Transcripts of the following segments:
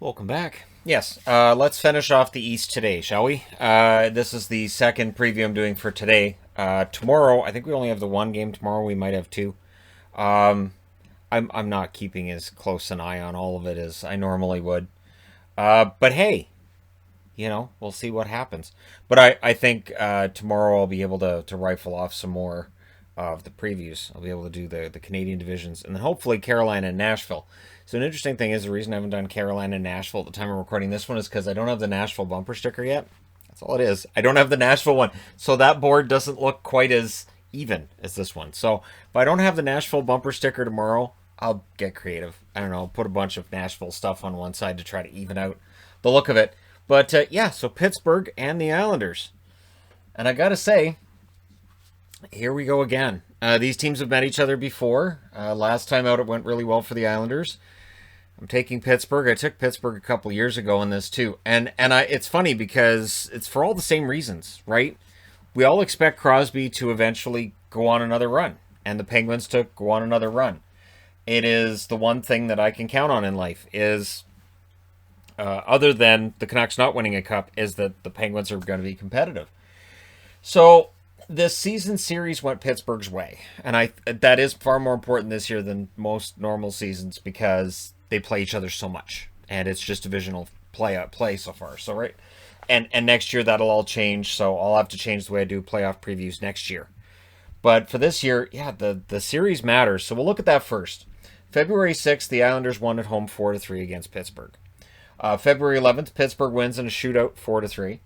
Welcome back. Yes, let's finish off the East today, shall we? This is the second preview I'm doing for today. Tomorrow, I think we only have the one game tomorrow. We might have two. Um, I'm not keeping as close an eye on all of it as I normally would. But hey, we'll see what happens. But I think tomorrow I'll be able to rifle off some more of the previews. I'll be able to do the Canadian divisions and then hopefully Carolina and Nashville. So an interesting thing is the reason I haven't done Carolina and Nashville at the time of recording this one is because I don't have the Nashville bumper sticker yet. That's all it is. I don't have the Nashville one. So that board doesn't look quite as even as this one. So if I don't have the Nashville bumper sticker tomorrow, I'll get creative. I don't know, put a bunch of Nashville stuff on one side to try to even out the look of it. But yeah, so Pittsburgh and the Islanders. And I got to say, here we go again. These teams have met each other before. Last time out, it went really well for the Islanders. I'm taking Pittsburgh. I took Pittsburgh a couple years ago in this too. It's funny because it's for all the same reasons, right? We all expect Crosby to eventually go on another run and the Penguins to go on another run. It is the one thing that I can count on in life is, other than the Canucks not winning a cup, is that the Penguins are going to be competitive. So this season series went Pittsburgh's way, and that is far more important this year than most normal seasons because they play each other so much, and it's just divisional play so far. So right, and next year that'll all change. So I'll have to change the way I do playoff previews next year. But for this year, yeah, the series matters. So we'll look at that first. February 6th, the Islanders won at home 4-3 against Pittsburgh. February 11th, Pittsburgh wins in a shootout 4-3.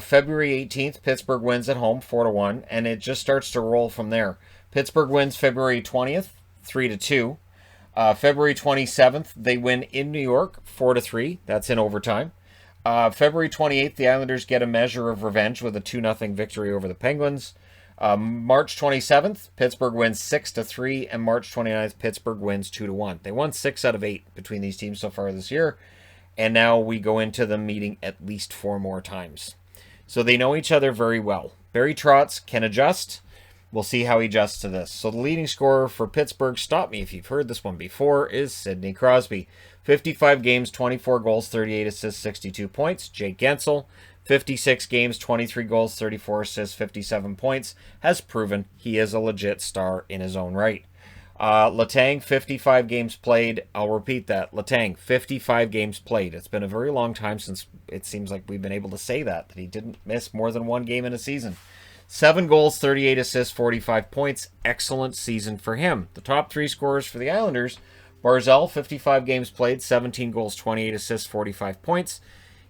February 18th, Pittsburgh wins at home 4-1, and it just starts to roll from there. Pittsburgh wins February 20th 3-2. February 27th, they win in New York 4-3. That's in overtime. February 28th, the Islanders get a measure of revenge with a 2-0 victory over the Penguins. March 27th, Pittsburgh wins 6-3, and March 29th, Pittsburgh wins 2-1. They won 6 out of 8 between these teams so far this year, and now we go into them meeting at least 4 more times. So they know each other very well. Barry Trotz can adjust. We'll see how he adjusts to this. So the leading scorer for Pittsburgh, stop me if you've heard this one before, is Sidney Crosby. 55 games, 24 goals, 38 assists, 62 points. Jake Gensel, 56 games, 23 goals, 34 assists, 57 points, has proven he is a legit star in his own right. Letang, 55 games played. I'll repeat that. Letang, 55 games played. It's been a very long time since it seems like we've been able to say that he didn't miss more than one game in a season. 7 goals, 38 assists, 45 points. Excellent season for him. The top 3 scorers for the Islanders, Barzal, 55 games played, 17 goals, 28 assists, 45 points.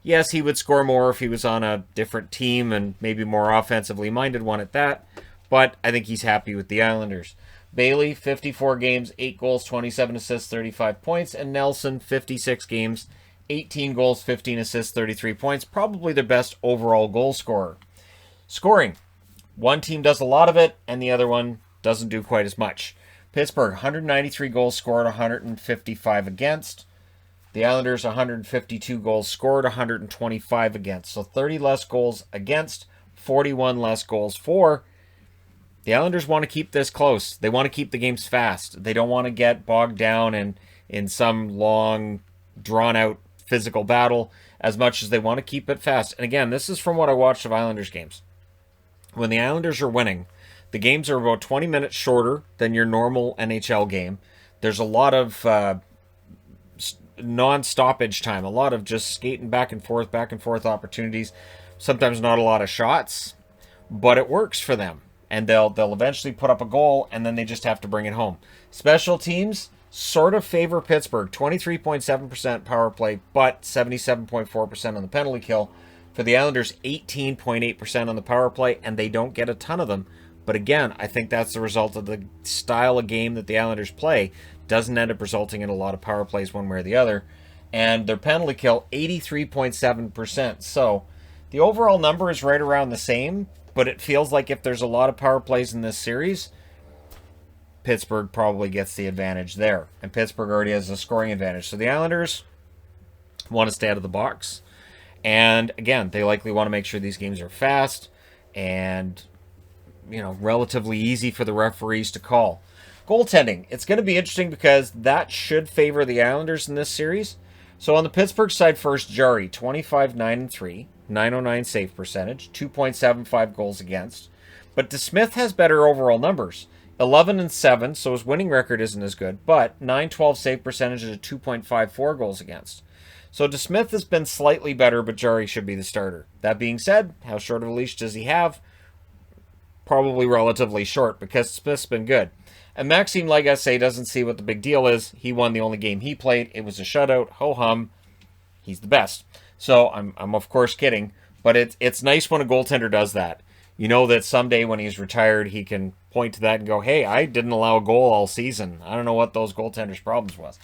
Yes, he would score more if he was on a different team and maybe more offensively minded one at that, but I think he's happy with the Islanders. Bailey, 54 games, 8 goals, 27 assists, 35 points. And Nelson, 56 games, 18 goals, 15 assists, 33 points. Probably their best overall goal scorer. Scoring. One team does a lot of it, and the other one doesn't do quite as much. Pittsburgh, 193 goals scored, 155 against. The Islanders, 152 goals scored, 125 against. So 30 less goals against, 41 less goals for. The Islanders want to keep this close. They want to keep the games fast. They don't want to get bogged down in some long, drawn-out physical battle as much as they want to keep it fast. And again, this is from what I watched of Islanders games. When the Islanders are winning, the games are about 20 minutes shorter than your normal NHL game. There's a lot of non-stoppage time, a lot of just skating back and forth opportunities. Sometimes not a lot of shots, but it works for them. And they'll eventually put up a goal, and then they just have to bring it home. Special teams sort of favor Pittsburgh. 23.7% power play, but 77.4% on the penalty kill. For the Islanders, 18.8% on the power play, and they don't get a ton of them. But again, I think that's the result of the style of game that the Islanders play. Doesn't end up resulting in a lot of power plays one way or the other. And their penalty kill, 83.7%. So the overall number is right around the same, but it feels like if there's a lot of power plays in this series, Pittsburgh probably gets the advantage there. And Pittsburgh already has a scoring advantage. So the Islanders want to stay out of the box. And again, they likely want to make sure these games are fast and, relatively easy for the referees to call. Goaltending. It's going to be interesting because that should favor the Islanders in this series. So on the Pittsburgh side first, Jari, 25-9-3, 909 save percentage, 2.75 goals against. But DeSmith has better overall numbers. 11-7, so his winning record isn't as good, but 912 save percentage is a 2.54 goals against. So DeSmith has been slightly better, but Jari should be the starter. That being said, how short of a leash does he have? Probably relatively short, because Smith's been good. And Maxime Lagacé doesn't see what the big deal is. He won the only game he played. It was a shutout. Ho-hum. He's the best. So I'm of course kidding, but it's nice when a goaltender does that. You know that someday when he's retired, he can point to that and go, hey, I didn't allow a goal all season. I don't know what those goaltenders' problems was.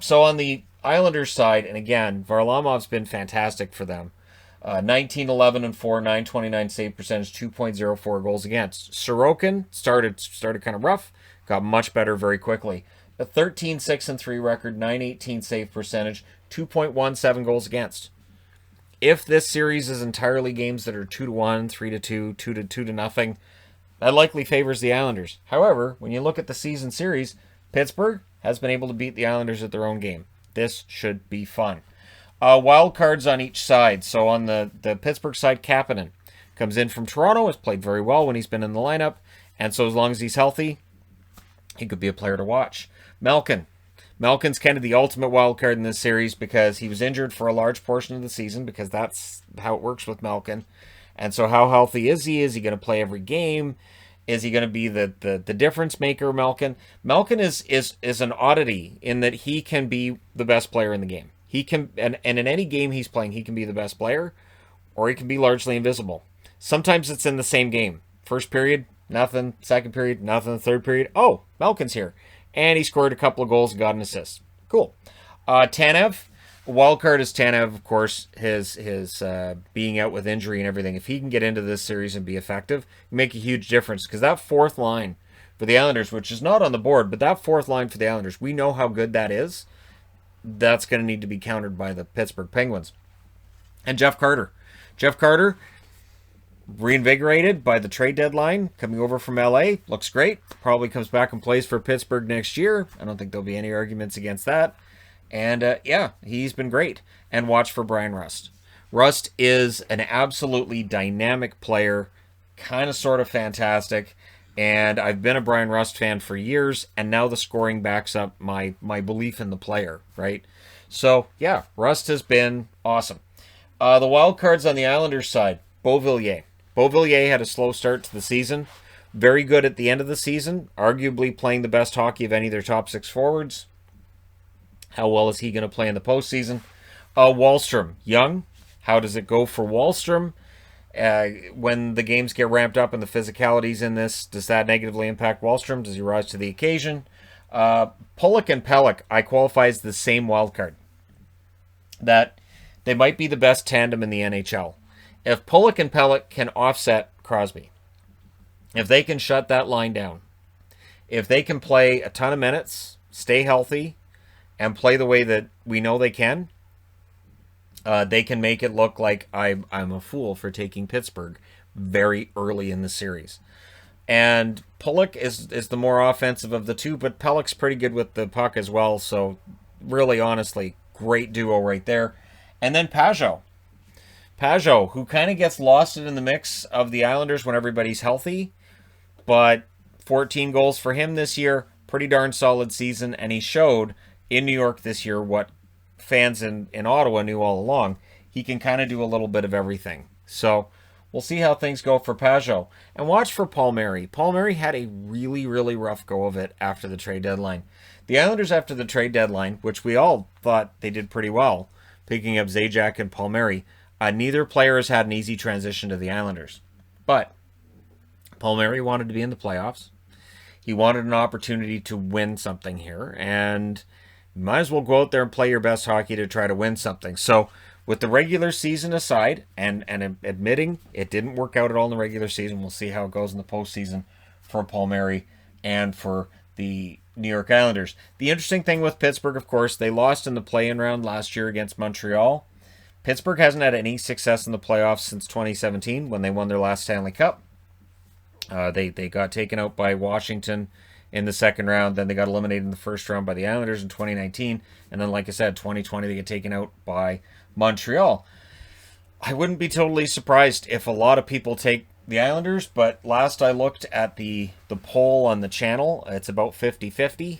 So on the Islanders side, and again, Varlamov's been fantastic for them. 19-11-4, 929 save percentage, 2.04 goals against. Sorokin started kind of rough, got much better very quickly. A 13-6-3 record, 918 save percentage, 2.17 goals against. If this series is entirely games that are 2-1, 3-2, 2-2-0, that likely favors the Islanders. However, when you look at the season series, Pittsburgh has been able to beat the Islanders at their own game. This should be fun. Wild cards on each side. So on the Pittsburgh side, Kapanen comes in from Toronto, has played very well when he's been in the lineup, and so as long as he's healthy, he could be a player to watch. Malkin's kind of the ultimate wild card in this series because he was injured for a large portion of the season, because that's how it works with Malkin. And so how healthy is he? Is he going to play every game? Is he going to be the difference maker, Malkin? Malkin is an oddity in that he can be the best player in the game. He can, and in any game he's playing, he can be the best player, or he can be largely invisible. Sometimes it's in the same game. First period, nothing. Second period, nothing. Third period, oh, Malkin's here. And he scored a couple of goals and got an assist. Cool. Tanev, wild card is Tanev, of course, his being out with injury and everything. If he can get into this series and be effective, make a huge difference, because that fourth line for the Islanders, which is not on the board, but that fourth line for the Islanders, we know how good that is. That's going to need to be countered by the Pittsburgh Penguins. And Jeff Carter, reinvigorated by the trade deadline, coming over from LA, looks great. Probably comes back and plays for Pittsburgh next year. I don't think there'll be any arguments against that. And yeah, he's been great. And watch for Brian Rust. Rust is an absolutely dynamic player, kind of sort of fantastic. And I've been a Brian Rust fan for years, and now the scoring backs up my belief in the player, right? So, yeah, Rust has been awesome. The wild cards on the Islanders side, Beauvillier. Beauvillier had a slow start to the season. Very good at the end of the season, arguably playing the best hockey of any of their top six forwards. How well is he going to play in the postseason? Wahlstrom, young. How does it go for Wahlstrom? When the games get ramped up and the physicalities in this, does that negatively impact Wahlstrom? Does he rise to the occasion? Pulock and Pelech, I qualify as the same wild card. That they might be the best tandem in the NHL. If Pulock and Pelech can offset Crosby, if they can shut that line down, if they can play a ton of minutes, stay healthy, and play the way that we know they can make it look like I'm a fool for taking Pittsburgh very early in the series. And Pulock is the more offensive of the two, but Pelech's pretty good with the puck as well. So really, honestly, great duo right there. And then Pajot, who kind of gets lost in the mix of the Islanders when everybody's healthy, but 14 goals for him this year, pretty darn solid season, and he showed in New York this year what fans in Ottawa knew all along. He can kind of do a little bit of everything. So we'll see how things go for Pajot. And watch for Palmieri. Palmieri had a really, really rough go of it after the trade deadline. The Islanders after the trade deadline, which we all thought they did pretty well, picking up Zajac and Palmieri, neither player has had an easy transition to the Islanders. But Palmieri wanted to be in the playoffs. He wanted an opportunity to win something here, and you might as well go out there and play your best hockey to try to win something. So with the regular season aside, and admitting it didn't work out at all in the regular season, we'll see how it goes in the postseason for Palmieri and for the New York Islanders. The interesting thing with Pittsburgh, of course, they lost in the play-in round last year against Montreal. Pittsburgh hasn't had any success in the playoffs since 2017 when they won their last Stanley Cup. They got taken out by Washington in the second round. Then they got eliminated in the first round by the Islanders in 2019. And then, like I said, 2020, they get taken out by Montreal. I wouldn't be totally surprised if a lot of people take the Islanders, but last I looked at the poll on the channel, it's about 50-50.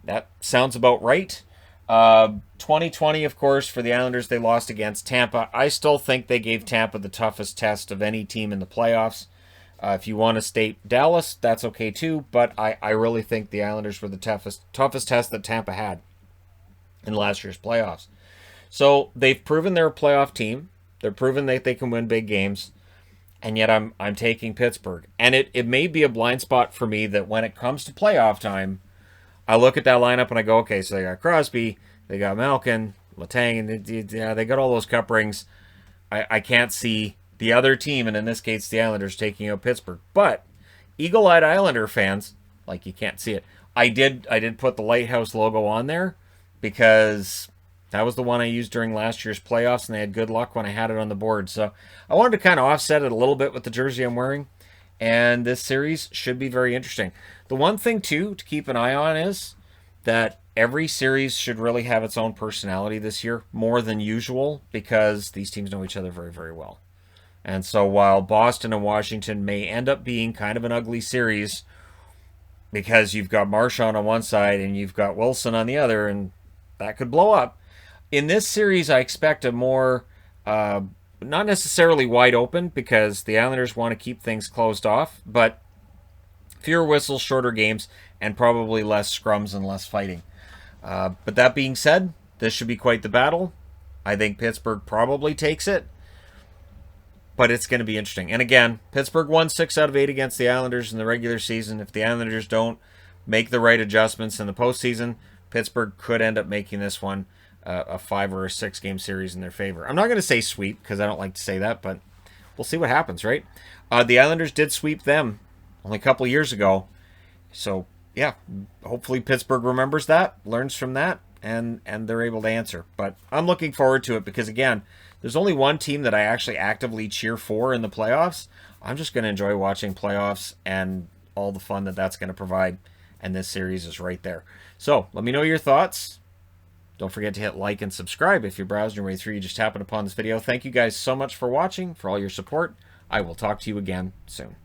That sounds about right. 2020, of course, for the Islanders, they lost against Tampa. I still think they gave Tampa the toughest test of any team in the playoffs. If you want to state Dallas, that's okay too, but I really think the Islanders were the toughest test that Tampa had in last year's playoffs. So they've proven they're a playoff team. They're proven that they can win big games, and yet I'm taking Pittsburgh. And it may be a blind spot for me that when it comes to playoff time, I look at that lineup and I go, okay, so they got Crosby, they got Malkin, Letang, and they got all those cup rings. I can't see the other team, and in this case the Islanders, taking out Pittsburgh. But eagle-eyed Islander fans, like, you can't see it. I did put the Lighthouse logo on there because that was the one I used during last year's playoffs, and they had good luck when I had it on the board. So I wanted to kind of offset it a little bit with the jersey I'm wearing, and this series should be very interesting. The one thing, too, to keep an eye on is that every series should really have its own personality this year, more than usual, because these teams know each other very, very well. And so while Boston and Washington may end up being kind of an ugly series because you've got Marchand on one side and you've got Wilson on the other, and that could blow up, in this series I expect a more, not necessarily wide open, because the Islanders want to keep things closed off, but fewer whistles, shorter games, and probably less scrums and less fighting. But that being said, this should be quite the battle. I think Pittsburgh probably takes it, but it's going to be interesting. And again, Pittsburgh won 6 out of 8 against the Islanders in the regular season. If the Islanders don't make the right adjustments in the postseason, Pittsburgh could end up making this one a 5 or a 6 game series in their favor. I'm not going to say sweep, because I don't like to say that, but we'll see what happens, right? The Islanders did sweep them only a couple years ago. So, yeah, hopefully Pittsburgh remembers that, learns from that, and they're able to answer. But I'm looking forward to it because, again, there's only one team that I actually actively cheer for in the playoffs. I'm just going to enjoy watching playoffs and all the fun that that's going to provide, and this series is right there. So, let me know your thoughts. Don't forget to hit like and subscribe if you're browsing your way through. You just happened upon this video. Thank you guys so much for watching, for all your support. I will talk to you again soon.